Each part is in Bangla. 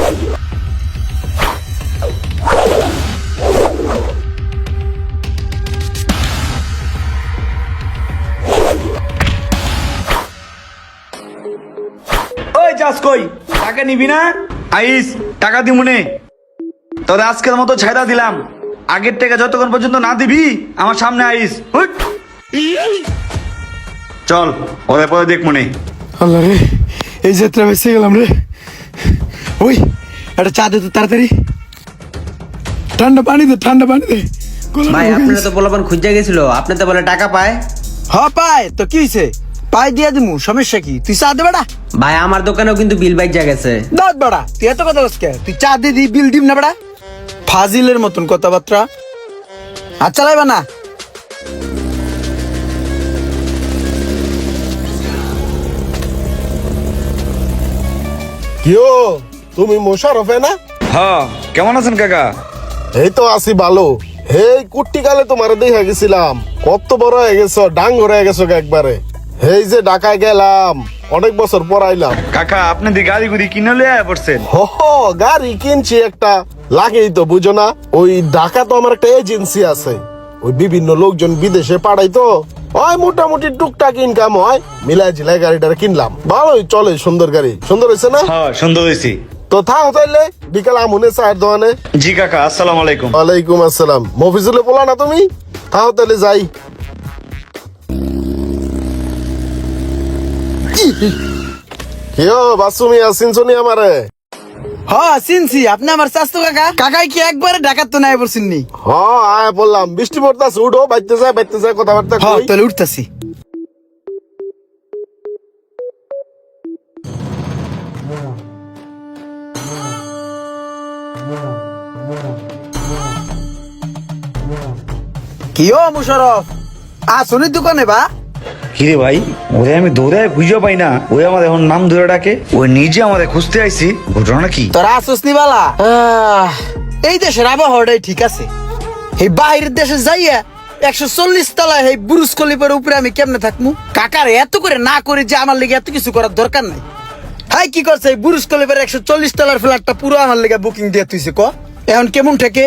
ওই যাস কই? টাকা নিবি না? আইস, টাকা দিমুনে। তোর আজকের মতো ছাইরা দিলাম। আগের টাকা যতক্ষণ পর্যন্ত না দিবি আমার সামনে আইস। হুট। চল, পরে পরে দেখ মনে। আল্লাহ রে, এই যাত্রা বেঁচে গেলাম রে। ওই একটা চা দে তো তাড়াতাড়ি। ঠান্ডা পানি দে, ঠান্ডা পানি দে। ভাই আপনারা তো বলবেন খুঁজে গেছিল, আপনি তো বলে টাকা পায়। হ্যাঁ পায় তো কি হয়েছে? পাই দিয়া দিমু, সমস্যা কি? তুই চা দে বেড়া। ভাই আমার দোকানেও কিন্তু বিল বাইক যা গেছে। দাঁত বেড়া, তুই এত কথা বলছিস? তুই চা দিয়ে দি, বিল দিম না বেড়া। ফাজিলের মতন কথাবার্তা। আর চালাইবা না। কিও তুমি মোশারফে না? হ্যাঁ, কেমন আছেন কাকা? এই তো আছি ভালো। এই কুট্টি কালে তোমার দেখা গেছিলাম, কত বড় হয়ে গেছো, ডাঙ্গর হয়ে গেছো একবারে। এই যে ঢাকায় গেলাম, অনেক বছর পর আইলাম। কাকা, আপনি দি গাড়ি গুড়ি কিনে লিয়ে পড়ছেন? গাড়ি কিনছি একটা, লাগেই তো বুঝো না। ওই ঢাকা তো আমার একটা এজেন্সি আছে, ওই বিভিন্ন লোকজন বিদেশে পাঠাই তো, ওই মোটামুটি টুকটাক ইনকাম হয়, মিলাই ঝিলাই গাড়িটা কিনলাম। ভালোই চলে, সুন্দর গাড়ি। সুন্দর হয়েছে না? হ্যাঁ, সুন্দর হয়েছি। তো থাকো তাইলে, বিকাল আমুনে চায়ের দোকানে। জি কাকা, আসসালামু আলাইকুম। ওয়ালাইকুম আসসালাম। মফিজুলে বলা না তুমি? থাকো তাহলে যাই। কিও বাসুমি আসিন শুনি আমারে? হ্যাঁ চিনছি, আপনি আমার চাচতো কাকা। কাকাই কি একবারে ঢাকার তো নাই পড়ছেননি? হ্যাঁ আয় বললাম, বৃষ্টি পড়তাছে, উঠো, বাইতে যায় কথাবার্তা হ্যাঁ কই। তাহলে উঠতাছি। কি ও মুশারফ, আসুনি দোকানে বা? কিরে ভাই, ওরে আমি দৌড়ায় খুঁজে পাই না, ওই আমার এখন নাম ধরে ডাকে, ওই নিজে আমাদের খুঁজতে আইছি। ঘটনা কি? তোরা আসুসনি বালা? এই দেশের আবহাওয়াটাই ঠিক আছে। এই বাইরের দেশে যাইয়া 140 তলায় এই বুরুজ খলিফার উপরে আমি কেমনে থাকমু? কাকার এত করে না করে যে আমার লেগে এত কিছু করার দরকার নাই। হাই কি করছে, এই বুরুজ খলিফার 140 তলার ফ্ল্যাটটা পুরো আমার লেগে বুকিং দিয়ে তুইছে। ক এখন কেমন থেকে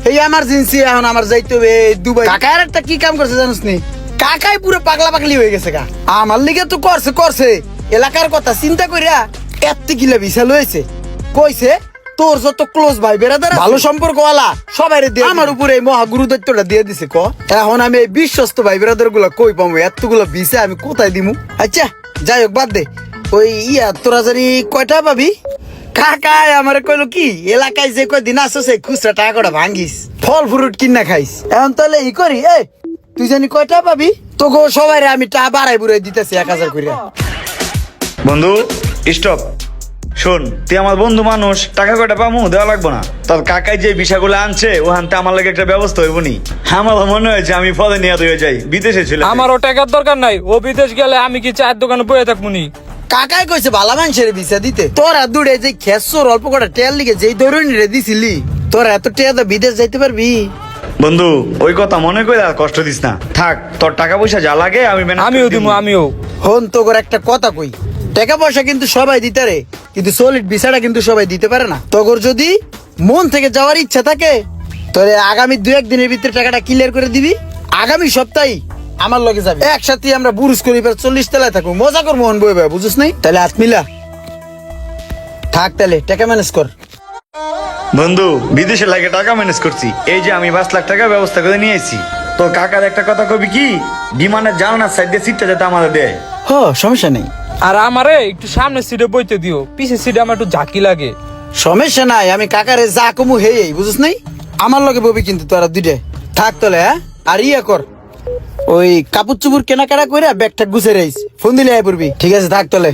এই এমার্জেন্সি, এখন আমার যাইতে হবে দুবাই। কাকা আর একটা কি কাম করছে জানিস নি? কাকাই পুরো পাগলা পাগলি হয়ে গেছে গা। আমার লিগে তো করছে এলাকার কথা চিন্তা করিয়া এত কিলা বিশাল হয়েছে। কইছে তোর যত ক্লোজ ভাই বেড়াদার ভালো সম্পর্ক ওয়ালা সবাই দিয়ে আমার উপরে এই মহাগুরু দায়িত্বটা দিয়ে দিছে। ক এখন আমি এই বিশ্বস্ত ভাই বেড়াদার গুলা কই পাবো? এতগুলো বিছে আমি কোথায় দিমু? আচ্ছা যাই হোক, বাদ দে। ওই তোরা জানি কয়টা পাবি? কাকা আমার কইলো কি, এলাকায় যে কয়দিন আসো সেই খুচরা টাকা কটা ভাঙ্গিস, ফল ফ্রুট কিনা খাইস। এখন তাহলে ই করি, তুই জানি কয়টা পাবি? তোকে সবাই আমি টা বাড়াই বুড়াই দিতেছি 1000 করে। বন্ধু স্টপ, শোন, তুই আমার বন্ধু মানুষ, টাকা কয়টা পামু দেওয়া লাগবো না। তোর কাকাই যে বিষয়গুলো আনছে ওখানতে আমার লাগে একটা ব্যবস্থা হইব নি। আমার মনে হয়েছে আমি পদে নিয়ে হয়ে যাই, বিদেশে ছিল। আমারও টাকার দরকার নাই, ও বিদেশ গেলে আমি কি চায়ের দোকানে বয়ে থাকবো নি? কাকাই কইছে ভালো মানুষের ভিসা দিতে। তোরা দূরে যে খেসর অল্প কটা টেয়ার লিগে যেই ধরুন রে দিছিলি, তোরা এত টেয়া তো বিদেশ যাইতে পারবি? বন্ধু ওই কথা মনে করে আর কষ্ট দিস না, থাক, তোর টাকা পয়সা যা লাগে আমি আমিও দিব, আমিও। হন তো করে একটা কথা কই, টাকা পয়সা কিন্তু সবাই দিতে রে, কিন্তু সলিড ভিসাটা কিন্তু সবাই দিতে পারে না। তোর যদি মন থেকে যাওয়ার ইচ্ছা থাকে তাহলে আগামী 2-1 দিনের ভিতরে টাকাটা ক্লিয়ার করে দিবি। আগামী সপ্তাহে আমার লগে যাবি, একসাথে আমরা বুরুজ খলিফার 40 তলায় থাকবো, মজা করবো। মন বই বুঝিস নাই? তাহলে হাত মিলা থাক, তাহলে টাকা ম্যানেজ কর। বন্ধু বিদেশে লাগে টাকা ম্যানেজ করছি, এই যে আমি 5 লাখ টাকা ব্যবস্থা করে নিয়ে এসেছি। তো কাকার একটা কথা কবি কি, বিমানের জানালার সাইড দিয়ে সিটটা যাতে আমাদের দেয়। হ সমস্যা নেই। আর আমারে একটু সামনের সিটে বইতে দিও, পিছের সিটে আমার একটু ঝাঁকি লাগে। সমস্যা নাই, আমি কাকারে যা কমু হেই বুঝিস নাই? আমার লগে ববি কিন্তু তোরা দুইটা থাক তাহলে। আর ইয়া কর, ওই কাপড় চুপুর কেনাকাটা করে ব্যাগটা গুছে রাইস, ফোন দিলে আয় পড়বি। ঠিক আছে থাক তাহলে।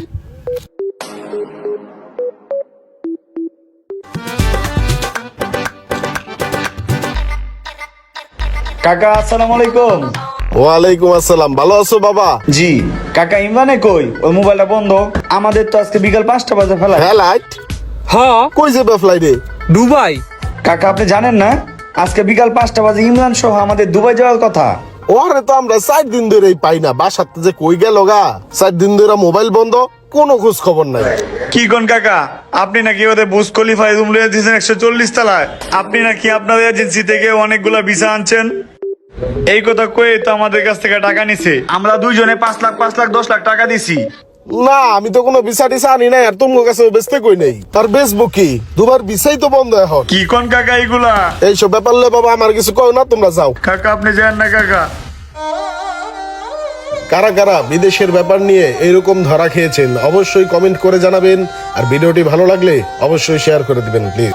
কাকা আসসালামু আলাইকুম। ওয়ালাইকুম আসসালাম। ভালো আছো বাবা? জি কাকা, ইমরানে কই? ওই মোবাইলটা বন্ধ, আমাদের তো আজকে বিকাল 5টা বাজে ফেলা। ফ্লাইট? হ্যাঁ, কই যাবে ফ্লাইটে? দুবাই। কাকা আপনি জানেন না, আজকে বিকাল 5টা বাজে ইমরান সহ আমাদের দুবাই যাওয়ার কথা। ওরে তো আমরা 4 দিন ধরেই পাই না, বাসাতে যে কই গেল গা। 4 দিন ধরে মোবাইল বন্ধ, কোনো খোঁজ খবর নাই। কি কোন কাকা, আপনি নাকি ওদের বুজ খলিফায় রুম লয়ে দিয়েছেন 140 তলায়? আপনি নাকি আপনাদের এজেন্সি থেকে অনেকগুলা ভিসা আনছেন? এই কথা কয়ে তো আমাদের কাছ থেকে টাকা নিছে। আমরা দুইজনে 5 লাখ 10 লাখ টাকা দিছি। না আমি তো কোনো ভিসা টিসা আনি নাই, আর তোমার কাছে বেচতে কই নাই। তার বেচবো কি, দুবার ভিসাই তো বন্ধ এখন। কি কোন কাকা এগুলা? এইসব ব্যাপার লে বাবা আমার কিছু কয় না, তোমরা যাও। কাকা আপনি যান না কাকা। কারা কারা বিদেশের ব্যাপার নিয়ে এইরকম ধরা খেয়েছেন অবশ্যই কমেন্ট করে জানাবেন, আর ভিডিওটি ভালো লাগলে অবশ্যই শেয়ার করে দিবেন প্লিজ।